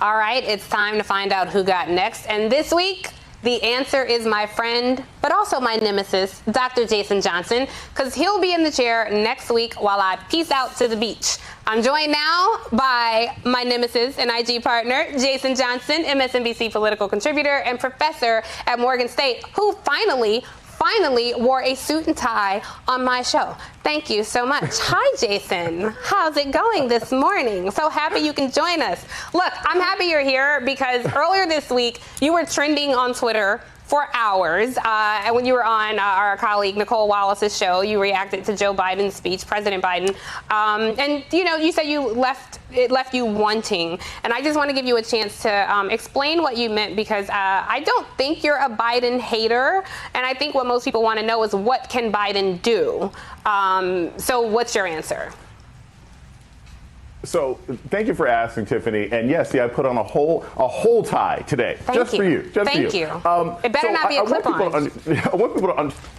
All right, it's time to find out who got next. And this week, the answer is my friend, but also my nemesis, Dr. Jason Johnson, because he'll be in the chair next week while I peace out to the beach. I'm joined now by my nemesis and IG partner, Jason Johnson, MSNBC political contributor and professor at Morgan State, who finally wore a suit and tie on my show. Thank you so much. Hi, Jason. How's it going this morning? So happy you can join us. Look, I'm happy you're here because earlier this week, you were trending on Twitter for hours. And when you were on our colleague Nicole Wallace's show, you reacted to Joe Biden's speech, President Biden. And, you know, you said it left you wanting. And I just want to give you a chance to explain what you meant, because I don't think you're a Biden hater. And I think what most people want to know is, what can Biden do? So what's your answer? So thank you for asking, Tiffany. And yes, I put on a whole tie today, just for you. Thank you. It better not be a clip-on. I want people to understand.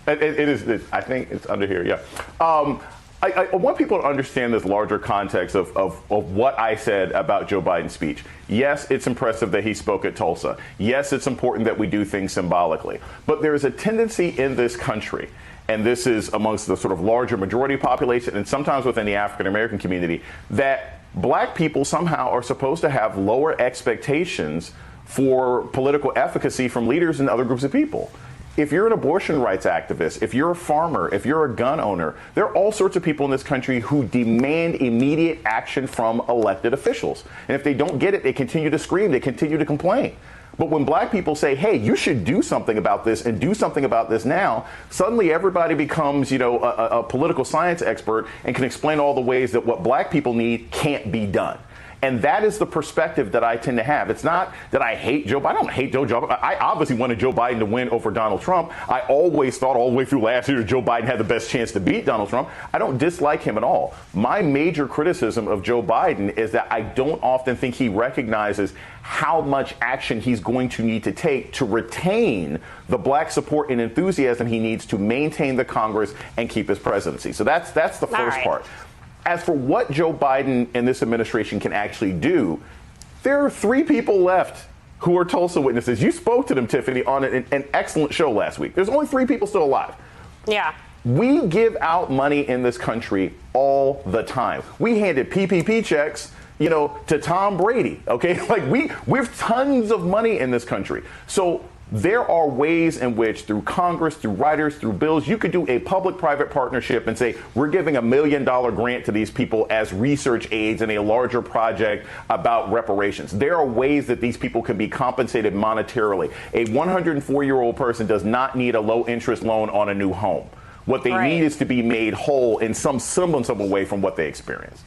It is. I think it's under here. Yeah. I want people to understand this larger context of what I said about Joe Biden's speech. Yes, it's impressive that he spoke at Tulsa. Yes, it's important that we do things symbolically. But there is a tendency in this country, and this is amongst the sort of larger majority population and sometimes within the African-American community, that black people somehow are supposed to have lower expectations for political efficacy from leaders and other groups of people. If you're an abortion rights activist, if you're a farmer, if you're a gun owner, there are all sorts of people in this country who demand immediate action from elected officials. And if they don't get it, they continue to scream, they continue to complain. But when black people say, hey, you should do something about this and do something about this now, suddenly everybody becomes, a political science expert and can explain all the ways that what black people need can't be done. And that is the perspective that I tend to have. It's not that I hate Joe Biden. I don't hate Joe Biden. I obviously wanted Joe Biden to win over Donald Trump. I always thought all the way through last year Joe Biden had the best chance to beat Donald Trump. I don't dislike him at all. My major criticism of Joe Biden is that I don't often think he recognizes how much action he's going to need to take to retain the black support and enthusiasm he needs to maintain the Congress and keep his presidency. So that's the first part. As for what Joe Biden and this administration can actually do, there are 3 people left who are Tulsa witnesses. You spoke to them, Tiffany, on an excellent show last week. There's only 3 people still alive. Yeah. We give out money in this country all the time. We handed PPP checks, to Tom Brady. Okay, like we've tons of money in this country. So there are ways in which, through Congress, through writers, through bills, you could do a public-private partnership and say, we're giving $1 million grant to these people as research aids in a larger project about reparations. There are ways that these people can be compensated monetarily. A 104-year-old person does not need a low-interest loan on a new home. What they need is to be made whole in some semblance of a way from what they experience.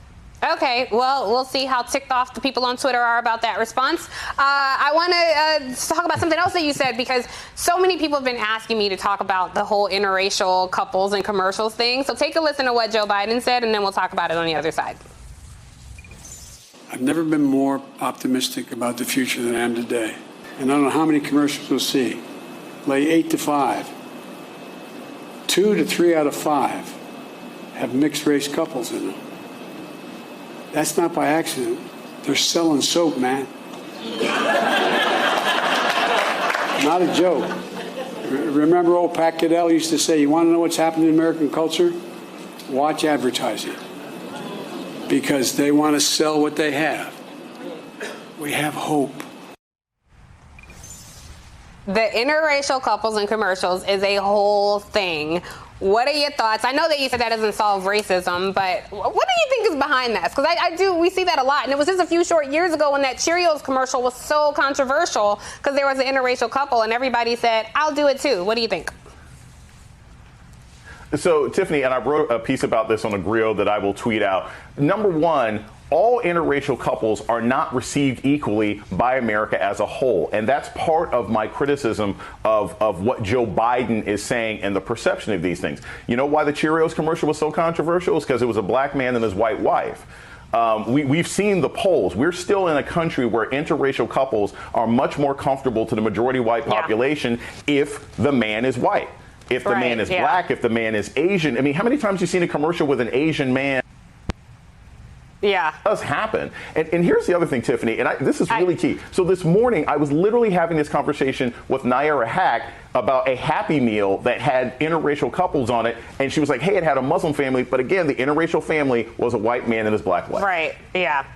Okay, well, we'll see how ticked off the people on Twitter are about that response. I want to talk about something else that you said, because so many people have been asking me to talk about the whole interracial couples and commercials thing. So take a listen to what Joe Biden said, and then we'll talk about it on the other side. I've never been more optimistic about the future than I am today. And I don't know how many commercials we'll see. Lay 8 to 5. 2 to 3 out of 5 have mixed race couples in them. That's not by accident. They're selling soap, man. Not a joke. Remember old Pat Caddell used to say, you want to know what's happening in American culture? Watch advertising. Because they want to sell what they have. We have hope. The interracial couples and commercials is a whole thing. What are your thoughts? I know that you said that doesn't solve racism, but what do you think is behind that? Because we see that a lot. And it was just a few short years ago when that Cheerios commercial was so controversial because there was an interracial couple and everybody said, I'll do it too. What do you think? So, Tiffany, and I wrote a piece about this on a grill that I will tweet out. Number one, all interracial couples are not received equally by America as a whole. And that's part of my criticism of what Joe Biden is saying and the perception of these things. You know why the Cheerios commercial was so controversial? It's because it was a black man and his white wife. We've seen the polls. We're still in a country where interracial couples are much more comfortable to the majority white population if the man is white. If the man is black, if the man is Asian. I mean, how many times have you seen a commercial with an Asian man Yeah. Does happen. And here's the other thing, Tiffany, and this is really key. So this morning, I was literally having this conversation with Naira Hack about a Happy Meal that had interracial couples on it, and she was like, hey, it had a Muslim family, but again, the interracial family was a white man and his black wife. Right, yeah.